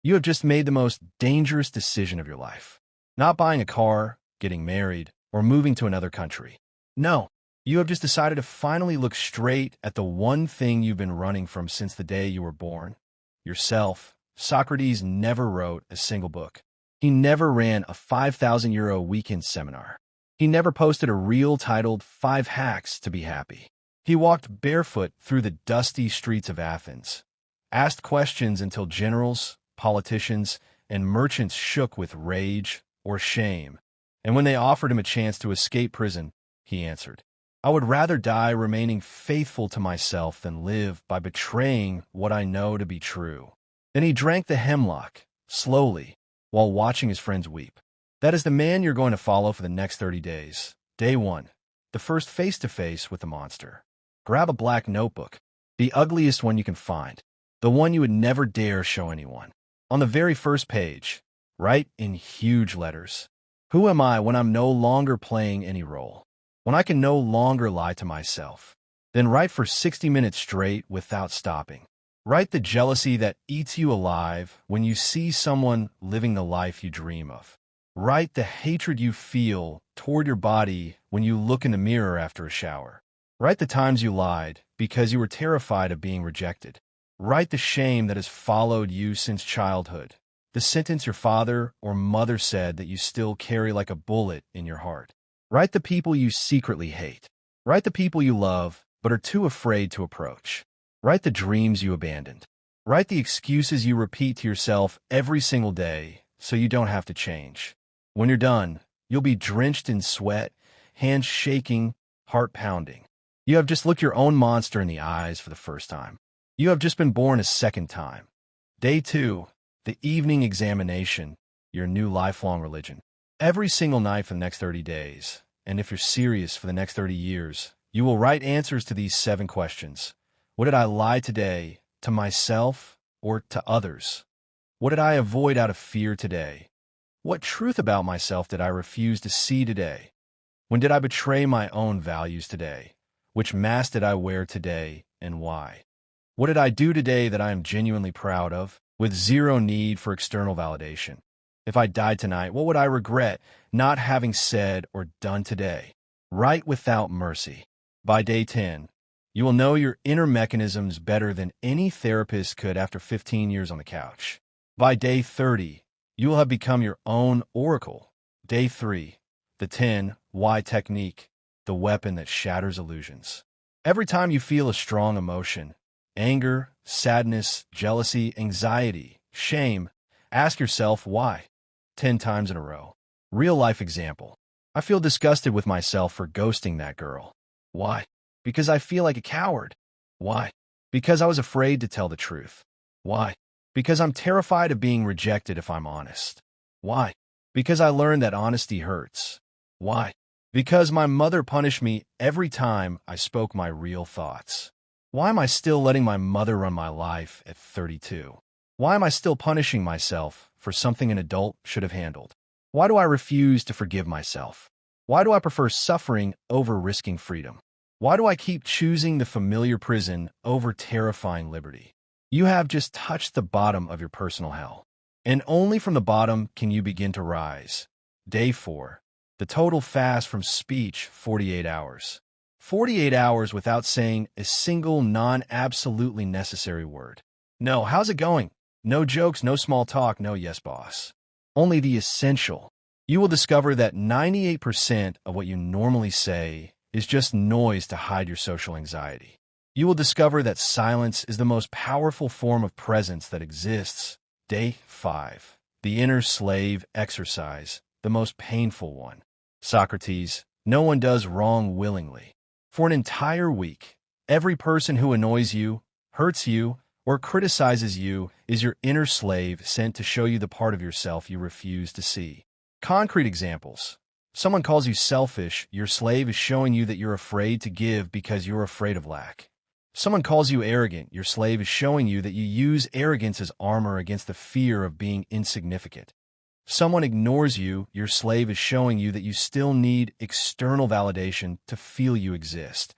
You have just made the most dangerous decision of your life. Not buying a car, getting married, or moving to another country. No, you have just decided to finally look straight at the one thing you've been running from since the day you were born. Yourself. Socrates never wrote a single book. He never ran a 5,000 euro weekend seminar. He never posted a reel titled 5 Hacks to Be Happy. He walked barefoot through the dusty streets of Athens, asked questions until generals, politicians, and merchants shook with rage or shame. And when they offered him a chance to escape prison, he answered, "I would rather die remaining faithful to myself than live by betraying what I know to be true." Then he drank the hemlock, slowly, while watching his friends weep. That is the man you're going to follow for the next 30 days. Day 1. The first face-to-face with the monster. Grab a black notebook, the ugliest one you can find, the one you would never dare show anyone. On the very first page, write in huge letters, "Who am I when I'm no longer playing any role? When I can no longer lie to myself?" Then write for 60 minutes straight without stopping. Write the jealousy that eats you alive when you see someone living the life you dream of. Write the hatred you feel toward your body when you look in the mirror after a shower. Write the times you lied because you were terrified of being rejected. Write the shame that has followed you since childhood, the sentence your father or mother said that you still carry like a bullet in your heart. Write the people you secretly hate. Write the people you love but are too afraid to approach. Write the dreams you abandoned. Write the excuses you repeat to yourself every single day so you don't have to change. When you're done, you'll be drenched in sweat, hands shaking, heart pounding. You have just looked your own monster in the eyes for the first time. You have just been born a second time. Day 2, the evening examination, your new lifelong religion. Every single night for the next 30 days, and if you're serious for the next 30 years, you will write answers to these 7 questions. What did I lie today, to myself or to others? What did I avoid out of fear today? What truth about myself did I refuse to see today? When did I betray my own values today? Which mask did I wear today, and why? What did I do today that I am genuinely proud of, with zero need for external validation? If I died tonight, what would I regret not having said or done today? Write without mercy. By day 10, you will know your inner mechanisms better than any therapist could after 15 years on the couch. By day 30, you will have become your own oracle. Day 3, the 10 why technique, the weapon that shatters illusions. Every time you feel a strong emotion, anger, sadness, jealousy, anxiety, shame, ask yourself why. 10 times in a row. Real-life example. I feel disgusted with myself for ghosting that girl. Why? Because I feel like a coward. Why? Because I was afraid to tell the truth. Why? Because I'm terrified of being rejected if I'm honest. Why? Because I learned that honesty hurts. Why? Because my mother punished me every time I spoke my real thoughts. Why am I still letting my mother run my life at 32? Why am I still punishing myself for something an adult should have handled? Why do I refuse to forgive myself? Why do I prefer suffering over risking freedom? Why do I keep choosing the familiar prison over terrifying liberty? You have just touched the bottom of your personal hell. And only from the bottom can you begin to rise. Day 4. The total fast from speech, 48 hours. 48 hours without saying a single non-absolutely necessary word. No, how's it going? No jokes, no small talk, no yes, boss. Only the essential. You will discover that 98% of what you normally say is just noise to hide your social anxiety. You will discover that silence is the most powerful form of presence that exists. Day 5. The inner slave exercise, the most painful one. Socrates, no one does wrong willingly. For an entire week, every person who annoys you, hurts you, or criticizes you is your inner slave sent to show you the part of yourself you refuse to see. Concrete examples. Someone calls you selfish, your slave is showing you that you're afraid to give because you're afraid of lack. Someone calls you arrogant, your slave is showing you that you use arrogance as armor against the fear of being insignificant. Someone ignores you, your slave is showing you that you still need external validation to feel you exist.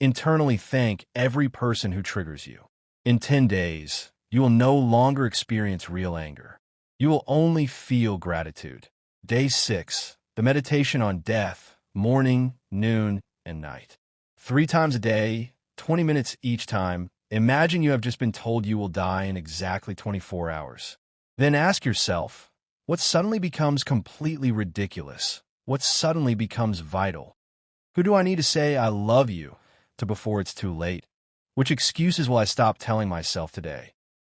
Internally thank every person who triggers you. In 10 days, You will no longer experience real anger. You will only feel gratitude. Day 6. The meditation on death, morning, noon, and night. 3 times a day, 20 minutes each time. Imagine you have just been told you will die in exactly 24 hours. Then ask yourself, what suddenly becomes completely ridiculous? What suddenly becomes vital? Who do I need to say I love you to before it's too late? Which excuses will I stop telling myself today?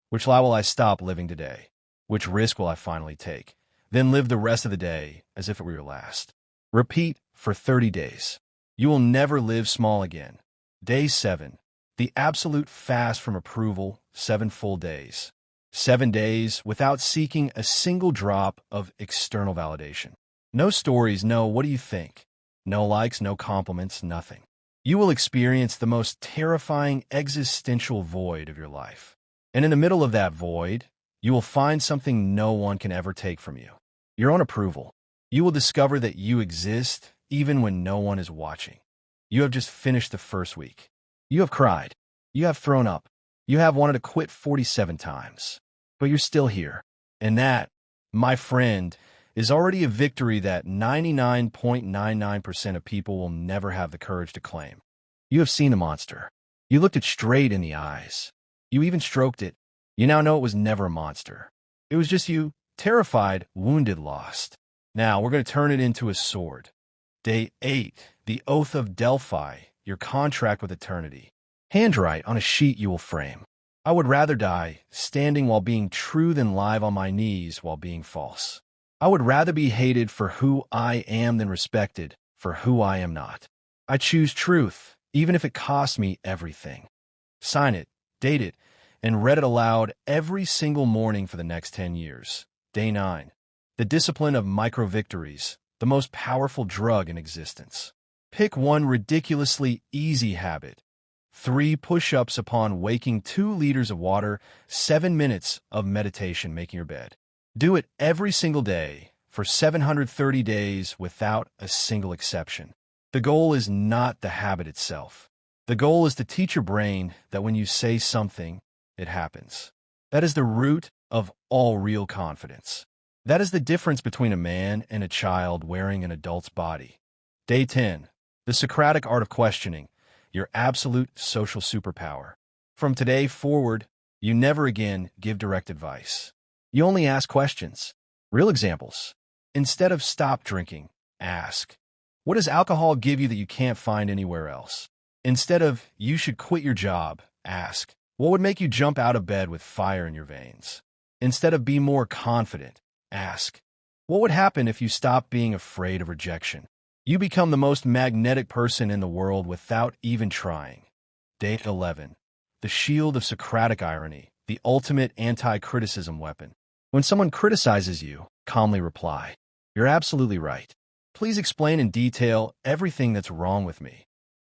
Which lie will I stop living today? Which risk will I finally take? Then live the rest of the day as if it were your last. Repeat for 30 days. You will never live small again. Day 7. The absolute fast from approval, 7 full days. 7 days without seeking a single drop of external validation. No stories, no what do you think? No likes, no compliments, nothing. You will experience the most terrifying existential void of your life. And in the middle of that void, you will find something no one can ever take from you. Your own approval. You will discover that you exist even when no one is watching. You have just finished the first week. You have cried. You have thrown up. You have wanted to quit 47 times. But you're still here. And that, my friend, is already a victory that 99.99% of people will never have the courage to claim. You have seen the monster. You looked it straight in the eyes. You even stroked it. You now know it was never a monster. It was just you, terrified, wounded, lost. Now we're going to turn it into a sword. Day 8, the Oath of Delphi, your contract with eternity. Handwrite on a sheet you will frame. I would rather die standing while being true than live on my knees while being false. I would rather be hated for who I am than respected for who I am not. I choose truth, even if it costs me everything. Sign it, date it, and read it aloud every single morning for the next 10 years. Day 9. The discipline of micro-victories, the most powerful drug in existence. Pick one ridiculously easy habit. 3 push-ups upon waking, 2 liters of water, 7 minutes of meditation making your bed. Do it every single day for 730 days without a single exception. The goal is not the habit itself. The goal is to teach your brain that when you say something, it happens. That is the root of all real confidence. That is the difference between a man and a child wearing an adult's body. Day 10. The Socratic art of questioning, your absolute social superpower. From today forward, you never again give direct advice. You only ask questions. Real examples. Instead of stop drinking, ask, what does alcohol give you that you can't find anywhere else? Instead of you should quit your job, ask, what would make you jump out of bed with fire in your veins? Instead of be more confident, ask, what would happen if you stopped being afraid of rejection? You become the most magnetic person in the world without even trying. Day 11. The shield of Socratic irony, the ultimate anti-criticism weapon. When someone criticizes you, calmly reply, you're absolutely right. Please explain in detail everything that's wrong with me.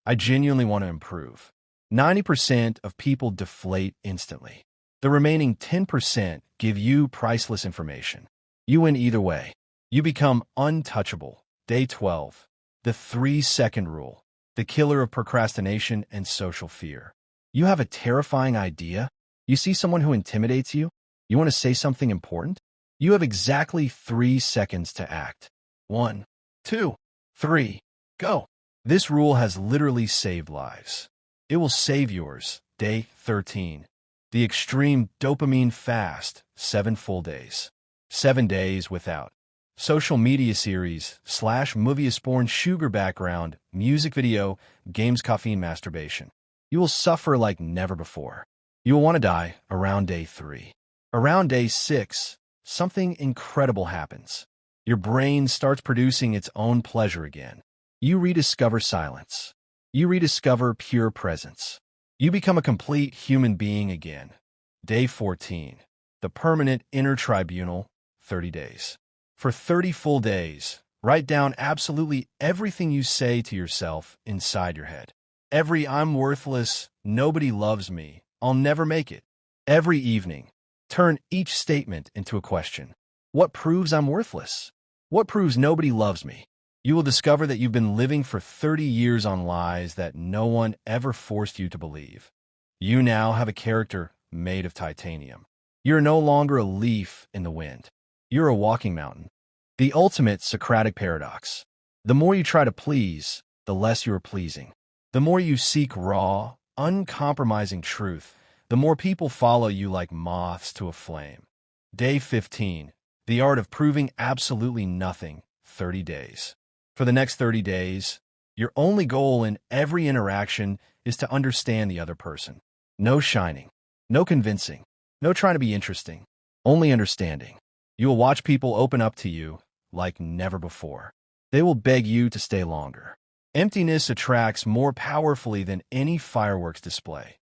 I genuinely want to improve. 90% of people deflate instantly. The remaining 10% give you priceless information. You win either way. You become untouchable. Day 12. The 3-second rule. The killer of procrastination and social fear. You have a terrifying idea? You see someone who intimidates you? You want to say something important? You have exactly 3 seconds to act. 1, 2, 3, go. This rule has literally saved lives. It will save yours. Day 13. The extreme dopamine fast, 7 full days. 7 days without social media series / movie porn, sugar background, music video, games, caffeine, masturbation. You will suffer like never before. You will want to die around day 3. Around day 6, something incredible happens. Your brain starts producing its own pleasure again. You rediscover silence. You rediscover pure presence. You become a complete human being again. Day 14. The permanent inner tribunal, 30 days. For 30 full days, write down absolutely everything you say to yourself inside your head. Every I'm worthless, nobody loves me, I'll never make it. Every evening, turn each statement into a question. What proves I'm worthless? What proves nobody loves me? You will discover that you've been living for 30 years on lies that no one ever forced you to believe. You now have a character made of titanium. You're no longer a leaf in the wind. You're a walking mountain. The ultimate Socratic paradox. The more you try to please, the less you are pleasing. The more you seek raw, uncompromising truth, the more people follow you like moths to a flame. Day 15. The art of proving absolutely nothing, 30 days. For the next 30 days, your only goal in every interaction is to understand the other person. No shining, no convincing, no trying to be interesting, only understanding. You will watch people open up to you like never before. They will beg you to stay longer. Emptiness attracts more powerfully than any fireworks display.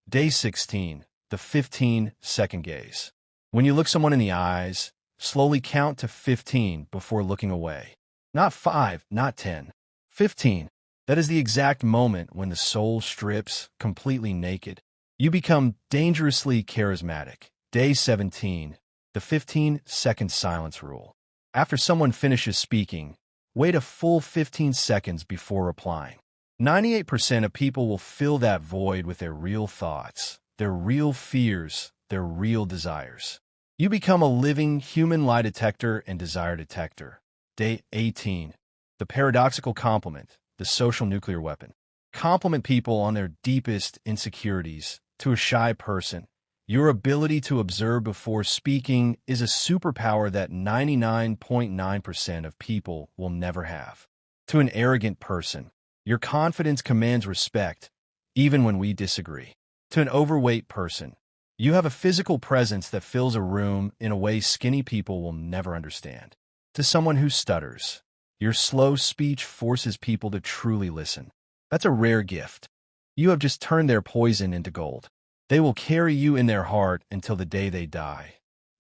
Day 16. The 15-second gaze. When you look someone in the eyes, slowly count to 15 before looking away. Not 5, not 10. 15. That is the exact moment when the soul strips completely naked. You become dangerously charismatic. Day 17. The 15-second silence rule. After someone finishes speaking, wait a full 15 seconds before replying. 98% of people will fill that void with their real thoughts, their real fears, their real desires. You become a living human lie detector and desire detector. Day 18. The paradoxical compliment, the social nuclear weapon. Compliment people on their deepest insecurities. To a shy person, your ability to observe before speaking is a superpower that 99.9% of people will never have. To an arrogant person, your confidence commands respect, even when we disagree. To an overweight person, you have a physical presence that fills a room in a way skinny people will never understand. To someone who stutters, your slow speech forces people to truly listen. That's a rare gift. You have just turned their poison into gold. They will carry you in their heart until the day they die.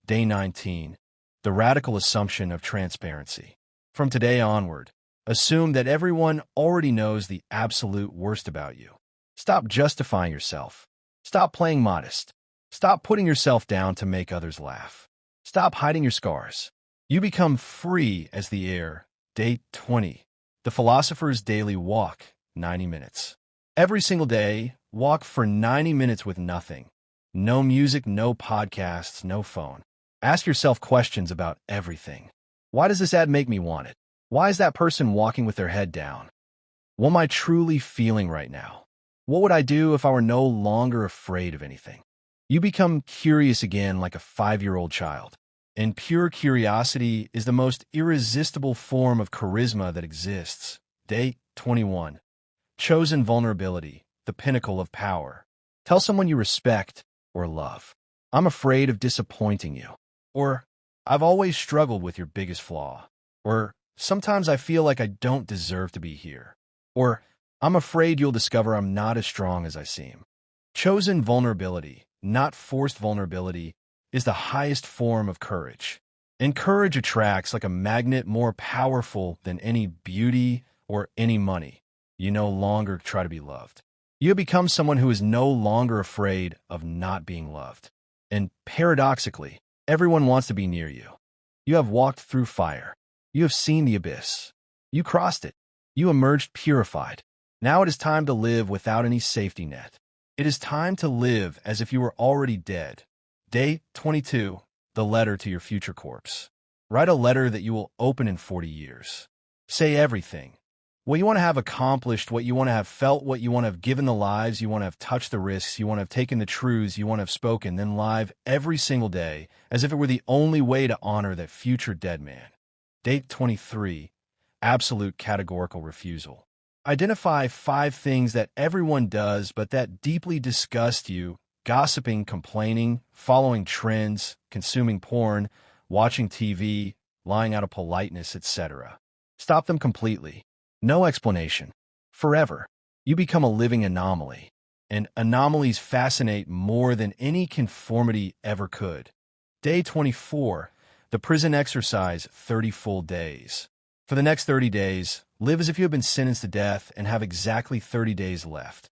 Day 19. The radical assumption of transparency. From today onward, assume that everyone already knows the absolute worst about you. Stop justifying yourself. Stop playing modest. Stop putting yourself down to make others laugh. Stop hiding your scars. You become free as the air. Day 20. The philosopher's daily walk, 90 minutes. Every single day, walk for 90 minutes with nothing. No music, no podcasts, no phone. Ask yourself questions about everything. Why does this ad make me want it? Why is that person walking with their head down? What am I truly feeling right now? What would I do if I were no longer afraid of anything? You become curious again like a 5-year-old child. And pure curiosity is the most irresistible form of charisma that exists. Day 21. Chosen vulnerability, the pinnacle of power. Tell someone you respect or love, I'm afraid of disappointing you. Or, I've always struggled with your biggest flaw. Or, sometimes I feel like I don't deserve to be here. Or, I'm afraid you'll discover I'm not as strong as I seem. Chosen vulnerability, not forced vulnerability, is the highest form of courage. And courage attracts like a magnet more powerful than any beauty or any money. You no longer try to be loved. You have become someone who is no longer afraid of not being loved. And paradoxically, everyone wants to be near you. You have walked through fire. You have seen the abyss. You crossed it. You emerged purified. Now it is time to live without any safety net. It is time to live as if you were already dead. Day 22. The letter to your future corpse. Write a letter that you will open in 40 years. Say everything. What you want to have accomplished, what you want to have felt, what you want to have given the lives, you want to have touched the risks, you want to have taken the truths, you want to have spoken, then live every single day as if it were the only way to honor that future dead man. Date 23. Absolute categorical refusal. Identify 5 things that everyone does but that deeply disgust you: gossiping, complaining, following trends, consuming porn, watching TV, lying out of politeness, etc. Stop them completely. No explanation. Forever. You become a living anomaly. And anomalies fascinate more than any conformity ever could. Day 24. The prison exercise, 30 full days. For the next 30 days, live as if you have been sentenced to death and have exactly 30 days left.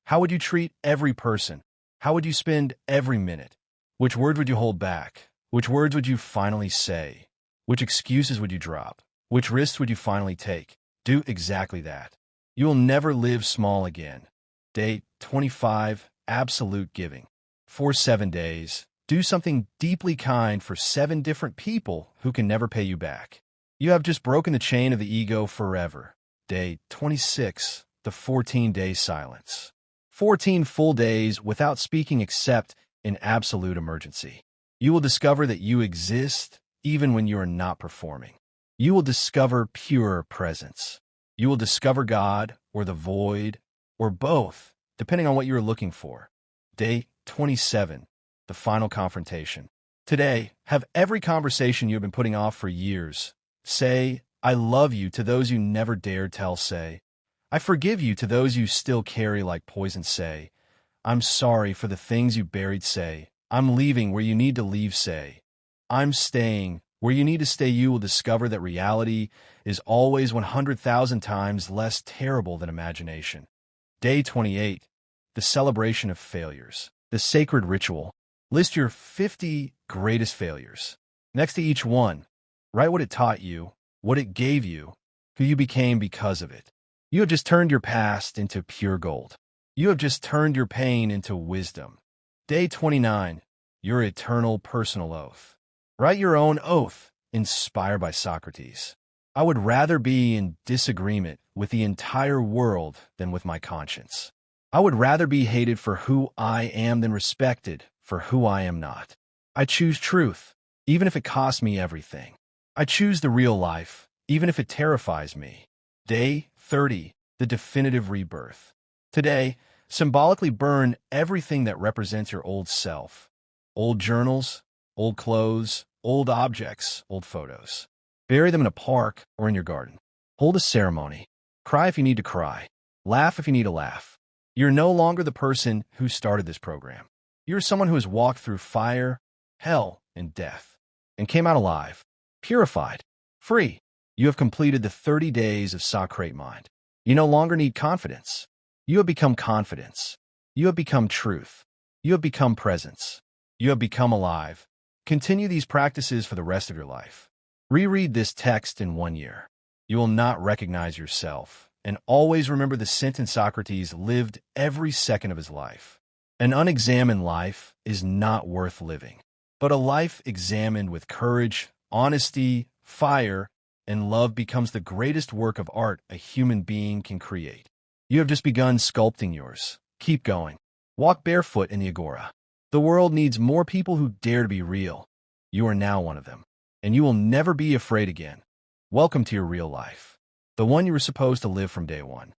How would you treat every person? How would you spend every minute? Which words would you hold back? Which words would you finally say? Which excuses would you drop? Which risks would you finally take? Do exactly that. You will never live small again. Day 25. Absolute giving. For 7 days, do something deeply kind for 7 different people who can never pay you back. You have just broken the chain of the ego forever. Day 26, the 14-day silence. 14 full days without speaking except in absolute emergency. You will discover that you exist even when you are not performing. You will discover pure presence. You will discover God or the void or both, depending on what you are looking for. Day 27, the final confrontation. Today, have every conversation you have been putting off for years. Say, I love you to those you never dared tell. Say, I forgive you to those you still carry like poison. Say, I'm sorry for the things you buried. Say, I'm leaving where you need to leave. Say, I'm staying where you need to stay. You will discover that reality is always 100,000 times less terrible than imagination. Day 28, the celebration of failures. The sacred ritual. List your 50 greatest failures. Next to each one, write what it taught you, what it gave you, who you became because of it. You have just turned your past into pure gold. You have just turned your pain into wisdom. Day 29, your eternal personal oath. Write your own oath, inspired by Socrates. I would rather be in disagreement with the entire world than with my conscience. I would rather be hated for who I am than respected for who I am not. I choose truth, even if it costs me everything. I choose the real life, even if it terrifies me. Day 30, the definitive rebirth. Today, symbolically burn everything that represents your old self. Old journals, old clothes, old objects, old photos. Bury them in a park or in your garden. Hold a ceremony. Cry if you need to cry. Laugh if you need to laugh. You're no longer the person who started this program. You're someone who has walked through fire, hell, and death, and came out alive, purified, free. You have completed the 30 days of Socrate Mind. You no longer need confidence. You have become confidence. You have become truth. You have become presence. You have become alive. Continue these practices for the rest of your life. Reread this text in 1 year. You will not recognize yourself. And always remember the sentence Socrates lived every second of his life. An unexamined life is not worth living, but a life examined with courage, honesty, fire, and love becomes the greatest work of art a human being can create. You have just begun sculpting yours. Keep going. Walk barefoot in the agora. The world needs more people who dare to be real. You are now one of them, and you will never be afraid again. Welcome to your real life. The one you were supposed to live from day one.